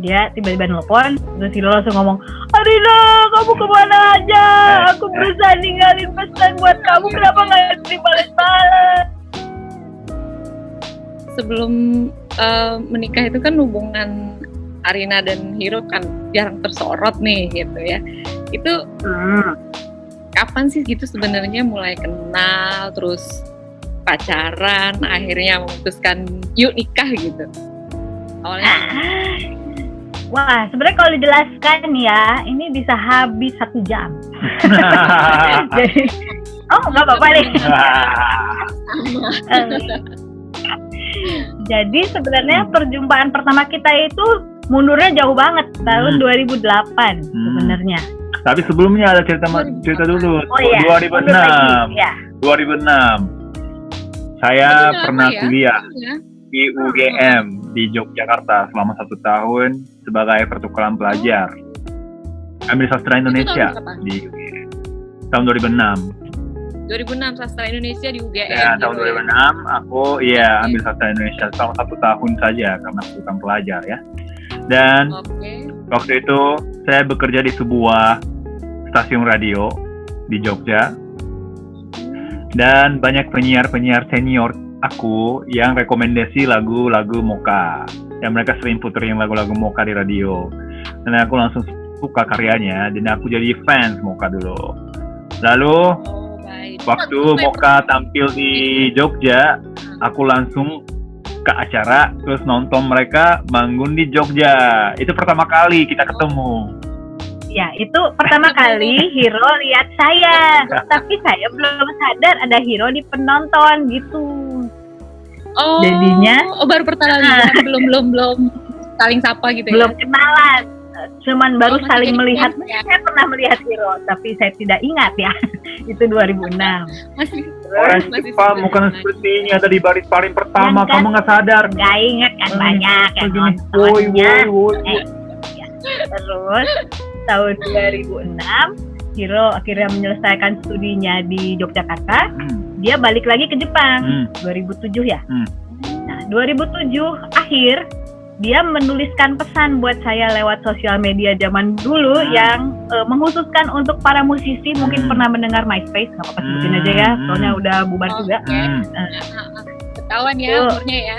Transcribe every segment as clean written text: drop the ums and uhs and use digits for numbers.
dia tiba-tiba nelpon, terus Hiro langsung ngomong, Arina, kamu kemana aja? Aku berusaha ninggalin pesan buat kamu, kenapa nggak dibales-bales? Sebelum menikah itu kan hubungan Arina dan Hiro kan jarang tersorot nih gitu ya. Itu kapan sih gitu sebenarnya mulai kenal, terus pacaran, akhirnya memutuskan yuk nikah gitu? Awalnya wah, sebenarnya kalau dijelaskan ya, ini bisa habis 1 jam. Jadi, nggak apa-apa deh. Jadi sebenarnya perjumpaan pertama kita itu mundurnya jauh banget, tahun 2008 sebenarnya. Tapi sebelumnya ada cerita dulu. Oh iya, 2006. Ya. 2006. Saya pernah kuliah di UGM di Yogyakarta selama 1 tahun sebagai pertukaran pelajar. Ambil sastra Indonesia di UGM. Tahun 2006. 2006 sastra Indonesia di UGM. Ya, tahun 2006 aku ambil sastra Indonesia selama 1 tahun saja karena pertukaran pelajar ya. Dan waktu itu saya bekerja di sebuah stasiun radio di Jogja. Dan banyak penyiar-penyiar senior aku yang rekomendasi lagu-lagu Mocha. Yang mereka sering puterin lagu-lagu Mocha di radio. Dan aku langsung suka karyanya dan aku jadi fans Mocha dulu. Lalu waktu Mocha tampil di Jogja, aku langsung ke acara terus nonton mereka manggung di Jogja. Itu pertama kali kita ketemu. Ya, itu pertama kali Hiro lihat saya, tapi saya belum sadar ada Hiro di penonton gitu. Jadinya baru pertama lihat, belum saling sapa gitu belum ya. Kenalan. Cuman baru saling melihat. Ya. Saya pernah melihat Hiro, tapi saya tidak ingat ya. Itu 2006. Orang Jepang bukan seperti ini, ada di baris paling pertama, kan, kamu nggak sadar. Nggak ingat kan banyak yang nontonnya. Terus tahun 2006 Hiro akhirnya menyelesaikan studinya di Yogyakarta. Dia balik lagi ke Jepang 2007 ya. Nah 2007 akhir dia menuliskan pesan buat saya lewat sosial media zaman dulu yang mengkhususkan untuk para musisi. Mungkin pernah mendengar MySpace, nggak apa-apa sebutin aja ya, soalnya udah bubar juga. Ketahuan ya umurnya ya.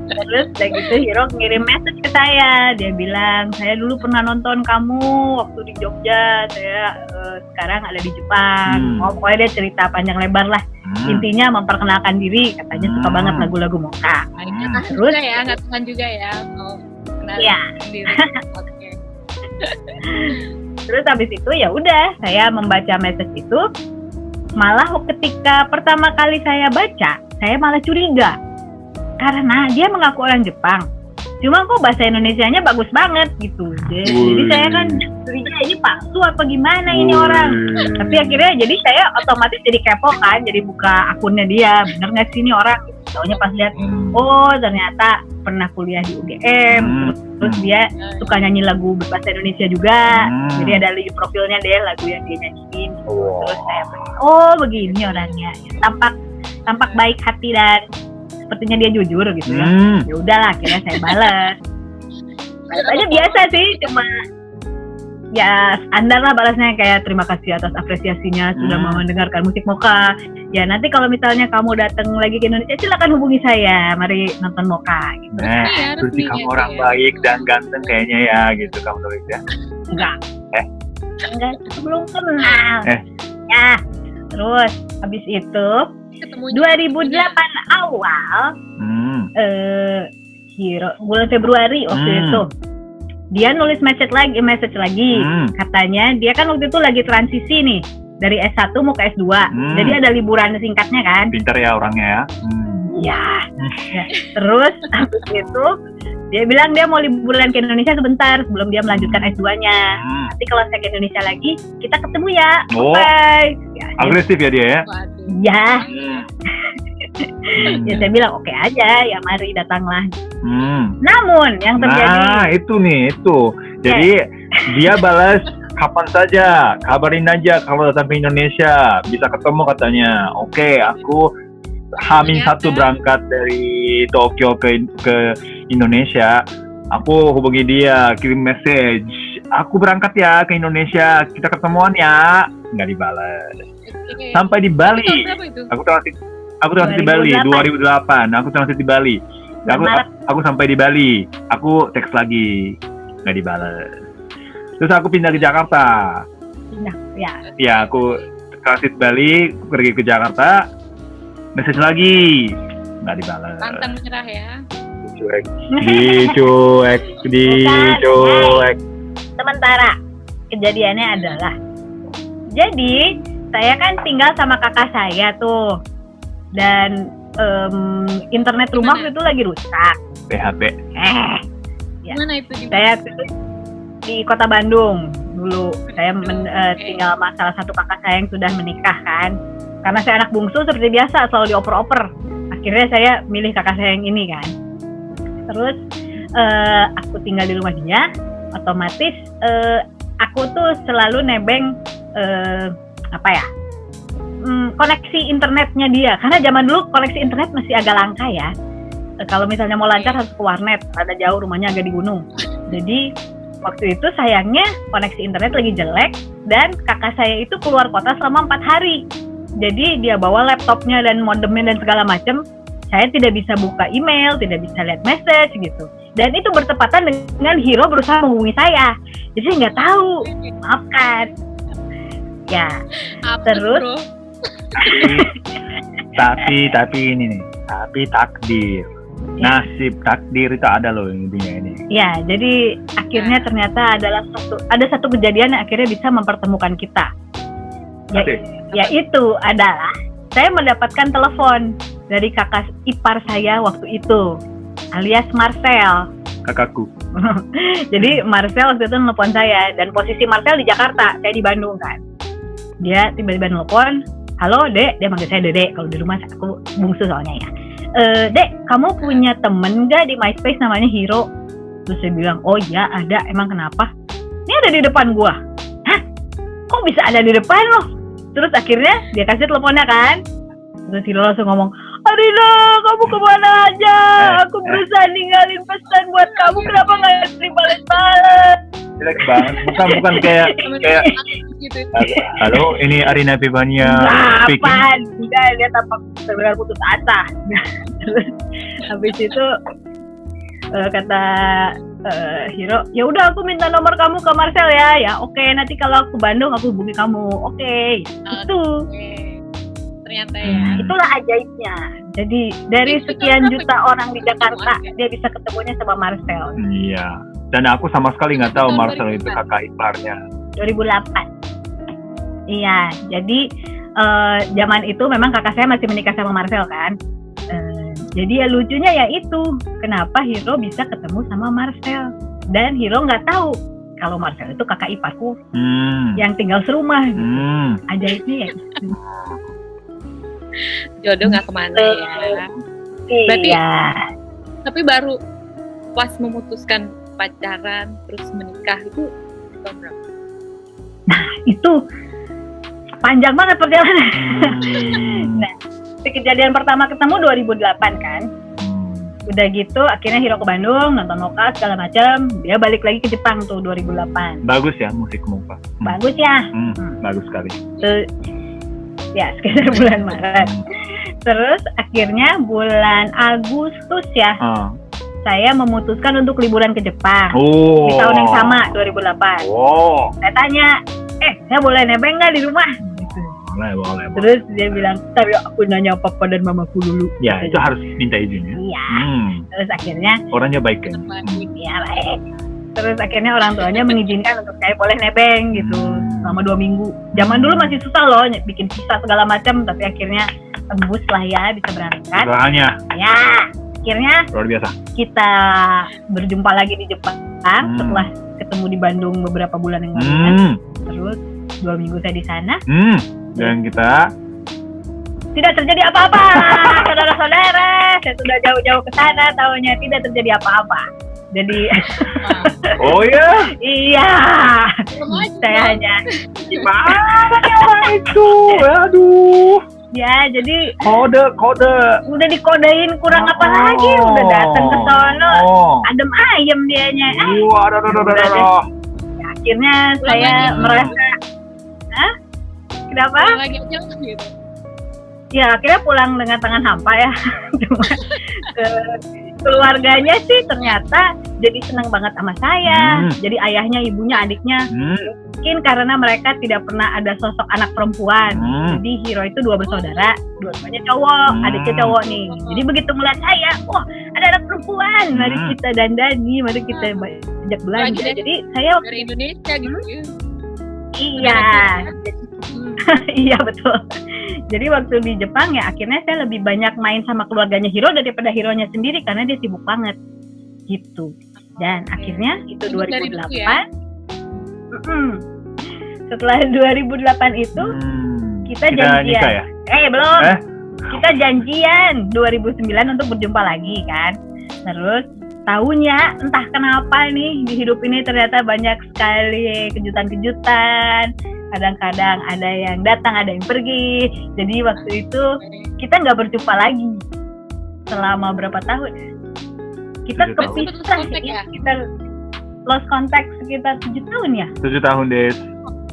Terus udah gitu Hiro ngirim message ke saya. Dia bilang, saya dulu pernah nonton kamu waktu di Jogja. Saya sekarang ada di Jepang. Pokoknya dia cerita panjang lebar lah. Intinya memperkenalkan diri. Katanya suka banget lagu-lagu Mocha. Terus ya, nggak tahan juga ya. Iya. Oke. Terus habis itu ya udah, saya membaca message itu. Malah ketika pertama kali saya baca, saya malah curiga. Karena dia mengaku orang Jepang, cuma kok bahasa Indonesianya bagus banget gitu. Jadi saya kan curiga ini palsu apa gimana ini orang. Tapi akhirnya jadi saya otomatis jadi kepo kan, jadi buka akunnya dia, bener nggak sih ini orang? Taunya pas lihat, oh ternyata pernah kuliah di UGM, terus dia suka nyanyi lagu berbahasa Indonesia juga. Jadi ada di profilnya deh lagu yang dia nyanyiin. Terus saya, oh begini orangnya, tampak baik hati dan sepertinya dia jujur gitu ya. Ya udahlah, akhirnya saya balas. Balasnya biasa sih, cuma ya standar lah balasnya, kayak terima kasih atas apresiasinya sudah mau mendengarkan musik Mocha. Ya nanti kalau misalnya kamu datang lagi ke Indonesia silakan hubungi saya, mari nonton Mocha gitu. Terus kamu orang baik dan ganteng kayaknya ya gitu kamu tulis ya. Enggak, belum kenal. Ya, terus habis itu 2008 awal, Hiro bulan Februari waktu itu, dia nulis message lagi, katanya dia kan waktu itu lagi transisi nih dari S1 mau ke S2, jadi ada liburan singkatnya kan. Pintar ya orangnya ya. Ya. Terus habis itu dia bilang dia mau liburan ke Indonesia sebentar sebelum dia melanjutkan S2-nya. Nanti kalau saya ke Indonesia lagi, kita ketemu ya. Bye. Ya, agresif ya dia ya? Ya. Ya saya bilang oke aja, ya mari datanglah. Namun yang terjadi. Nah itu. Jadi dia balas kapan saja, kabarin aja kalau datang ke Indonesia, bisa ketemu katanya. Oke, aku H-1 berangkat dari Tokyo ke Indonesia, aku hubungi dia, kirim message, aku berangkat ya ke Indonesia, kita ketemuan ya, nggak dibalas. Sampai di Bali, aku transit di Bali 2008, aku transit di Bali. Aku sampai di Bali, aku teks lagi, nggak dibalas. Terus aku pindah ke Jakarta. Ya, aku transit Bali, pergi ke Jakarta, message lagi, nggak dibalas. Pantang menyerah ya. Dicuek. Sementara kejadiannya adalah, jadi saya kan tinggal sama kakak saya tuh, dan internet rumah itu lagi rusak. PHP. Ya. Mana itu? Saya di Kota Bandung dulu. Saya tinggal sama salah satu kakak saya yang sudah menikah kan. Karena saya anak bungsu seperti biasa selalu dioper-oper. Akhirnya saya milih kakak saya yang ini kan. Terus aku tinggal di rumah dia, otomatis aku tuh selalu nebeng koneksi internetnya dia. Karena zaman dulu koneksi internet masih agak langka ya. Kalau misalnya mau lancar harus ke warnet, ada jauh, rumahnya agak di gunung. Jadi waktu itu sayangnya koneksi internet lagi jelek dan kakak saya itu keluar kota selama 4 hari. Jadi dia bawa laptopnya dan modemnya dan segala macam. Saya tidak bisa buka email, tidak bisa lihat message gitu. Dan itu bertepatan dengan Hiro berusaha menghubungi saya. Jadi saya nggak tahu, maafkan. Ya, terus. Tapi ini nih, tapi takdir. Nasib takdir itu ada loh intinya ini. Ya, jadi akhirnya ternyata ada satu kejadian yang akhirnya bisa mempertemukan kita. Yaitu adalah saya mendapatkan telepon dari kakak ipar saya waktu itu, alias Marcel. Kakakku. Jadi Marcel waktu itu nelfon saya, dan posisi Marcel di Jakarta, saya di Bandung kan. Dia tiba-tiba nelfon, halo Dek, dia manggil saya Dek, kalau di rumah aku bungsu soalnya ya. Dek, kamu punya temen gak di MySpace namanya Hiro? Terus saya bilang, oh iya ada, emang kenapa? Ini ada di depan gua. Hah? Kok bisa ada di depan loh? Terus akhirnya dia kasih teleponnya kan. Terus Hiro langsung ngomong, Arina, kamu kemana aja? Aku berusaha ninggalin pesan buat kamu, kenapa gak dibales-bales? Jelek banget, bukan kayak halo, ini Arina Pivania speaking. Enggak, dia tampak benar-benar putus asa. Terus habis itu kata Hiro, ya udah aku minta nomor kamu ke Marcel ya. Ya oke, nanti kalau aku Bandung aku hubungi kamu. Oke. Itu. Ternyata ya. Itulah ajaibnya. Jadi dari sekian juta orang di Jakarta dia bisa ketemunya sama Marcel. Iya. Dan aku sama sekali nggak tahu Marcel itu kakak iparnya. 2008. Iya. Jadi zaman itu memang kakak saya masih menikah sama Marcel kan. Jadi ya lucunya ya itu, kenapa Hiro bisa ketemu sama Marcel. Dan Hiro nggak tahu kalau Marcel itu kakak iparku yang tinggal serumah. Ajaibnya ya itu. Jodoh nggak kemana ya. Berarti, tapi baru pas memutuskan pacaran terus menikah itu tahun berapa? Nah itu panjang banget perjalanan. Nah, kejadian pertama ketemu 2008 kan. Udah gitu akhirnya Hiro ke Bandung nonton Moka segala macam. Dia balik lagi ke Jepang tuh 2008. Bagus ya musik Moka. Bagus ya. Bagus sekali. Ya sekitar bulan Maret. Terus akhirnya bulan Agustus ya. Saya memutuskan untuk liburan ke Jepang. Di tahun yang sama 2008. Saya tanya, saya boleh nebeng nggak di rumah? Boleh. Terus dia bilang, tapi aku nanya papa dan mamaku dulu. Ya, itu harus minta izin ya. Iya. Terus akhirnya orangnya baik kan? Iya, baik. Terus akhirnya orang tuanya mengizinkan untuk saya boleh nebeng gitu selama 2 minggu. Zaman dulu masih susah loh bikin visa segala macam, tapi akhirnya tembus lah ya bisa berangkat. Usahanya. Ya, akhirnya luar biasa. Kita berjumpa lagi di Jepang setelah ketemu di Bandung beberapa bulan yang lalu. Terus 2 minggu saya di sana. Dan kita tidak terjadi apa-apa, saudara-saudara. Saya sudah jauh-jauh ke sana, tahunya tidak terjadi apa-apa. Jadi, oh ya? Iya. Saya hanya gimana nih orang itu? Aduh. Ya, jadi Kode. udah dikodein kurang apa lagi, udah datang ke sono, adem ayem dianya. Waduh. Akhirnya saya merasa, kenapa? Pulang lagi aja gitu. Ya akhirnya pulang dengan tangan hampa ya. Cuma keluarganya sih ternyata jadi senang banget sama saya. Jadi ayahnya, ibunya, adiknya. Mungkin karena mereka tidak pernah ada sosok anak perempuan. Jadi Hiro itu 2 bersaudara, dua-duanya cowok, adiknya cowok nih. Jadi begitu melihat saya, wah ada anak perempuan, mari kita dandani, mari kita ajak belanja. Jadi saya Dari Indonesia gitu ya. iya, iya betul. Jadi waktu di Jepang ya akhirnya saya lebih banyak main sama keluarganya Hiro daripada Hironya sendiri karena dia sibuk banget gitu. Dan akhirnya itu 2008. Ya? Setelah 2008 itu kita janjian. Nikah ya? Belum. Kita janjian 2009 untuk berjumpa lagi kan. Terus tahunnya entah kenapa nih di hidup ini ternyata banyak sekali kejutan-kejutan. Kadang-kadang ada yang datang, ada yang pergi. Jadi waktu itu kita nggak berjumpa lagi selama berapa tahun? Kita 7 tahun. kepisah ya. Kita lost contact sekitar 7 tahun ya? 7 tahun, Des.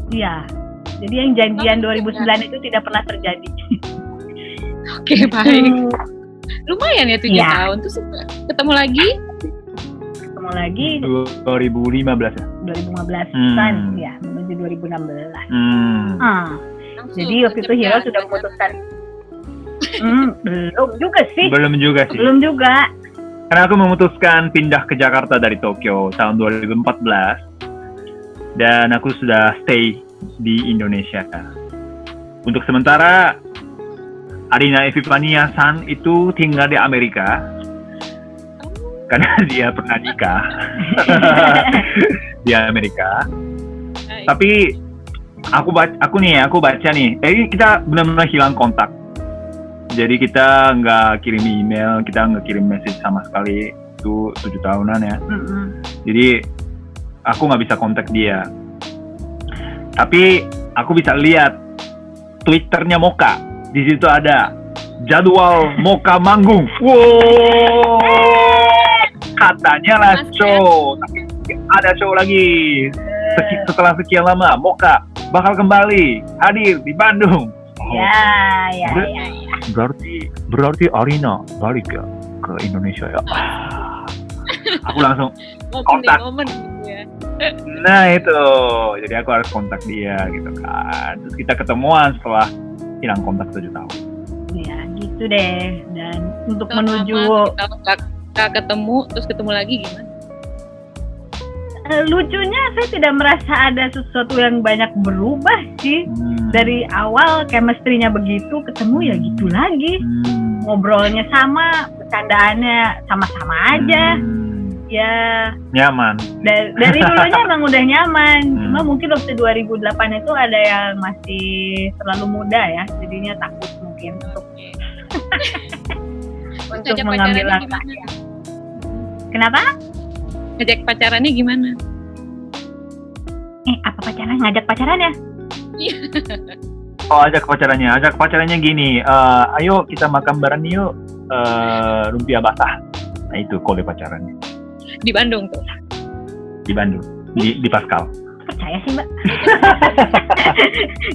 Iya. Jadi yang janjian 2009 itu tidak pernah terjadi. Oke, baik. Lumayan ya 7 tahun. Terus ketemu lagi? Ketemu lagi 2015 ya? 2015-an ya, menuju 2016. Jadi waktu itu Hiro sudah memutuskan. Belum juga sih. Belum juga. Karena aku memutuskan pindah ke Jakarta dari Tokyo tahun 2014 dan aku sudah stay di Indonesia. Untuk sementara Arina Epifania-san itu tinggal di Amerika karena dia pernah nikah di Amerika. Tapi aku baca nih, kita benar-benar hilang kontak. Jadi kita nggak kirim email, kita nggak kirim message sama sekali. Itu 7 tahunan ya. Jadi aku nggak bisa kontak dia. Tapi aku bisa lihat Twitternya Moka. Di situ ada jadwal Moka manggung. Wow, katanya lah show, tapi ada show lagi. Setelah sekian lama, Moka bakal kembali hadir di Bandung. Ya. Berarti Arina balik ya ke Indonesia ya. Aku langsung kontak. Momen gitu ya. Nah itu, jadi aku harus kontak dia gitu kan. Terus kita ketemuan setelah hilang kontak 7 tahun. Ya gitu deh. Dan untuk Selama menuju kita ketemu, terus ketemu lagi gimana? lucunya saya tidak merasa ada sesuatu yang banyak berubah sih. Dari awal chemistry-nya begitu, ketemu ya gitu lagi. Ngobrolnya sama, bercandaannya sama-sama aja. Ya Nyaman. dari dulunya emang udah nyaman. Cuma mungkin waktu 2008 itu ada yang masih terlalu muda ya, jadinya takut mungkin untuk mengambil langkah. Kenapa? Ngajak pacarannya gimana? Apa pacaran? Ngajak pacaran ya? Oh, ajak pacarannya gini, ayo kita makan bareng yuk, lumpia basah. Nah itu kode pacarannya. Di Bandung tuh? Di Bandung, di Pascal. Percaya sih Mbak.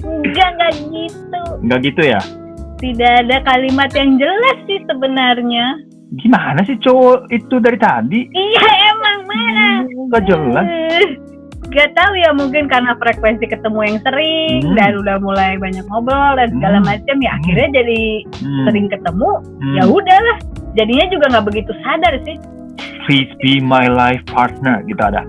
Enggak gitu. Enggak gitu ya? Tidak ada kalimat yang jelas sih sebenarnya. Gimana sih cowok itu dari tadi? Iya emang mana? Enggak jelas. Gak tahu ya, mungkin karena frekuensi ketemu yang sering dan udah mulai banyak ngobrol dan segala macam ya akhirnya jadi sering ketemu. Ya udahlah, jadinya juga nggak begitu sadar sih. Please be my life partner gitu ada.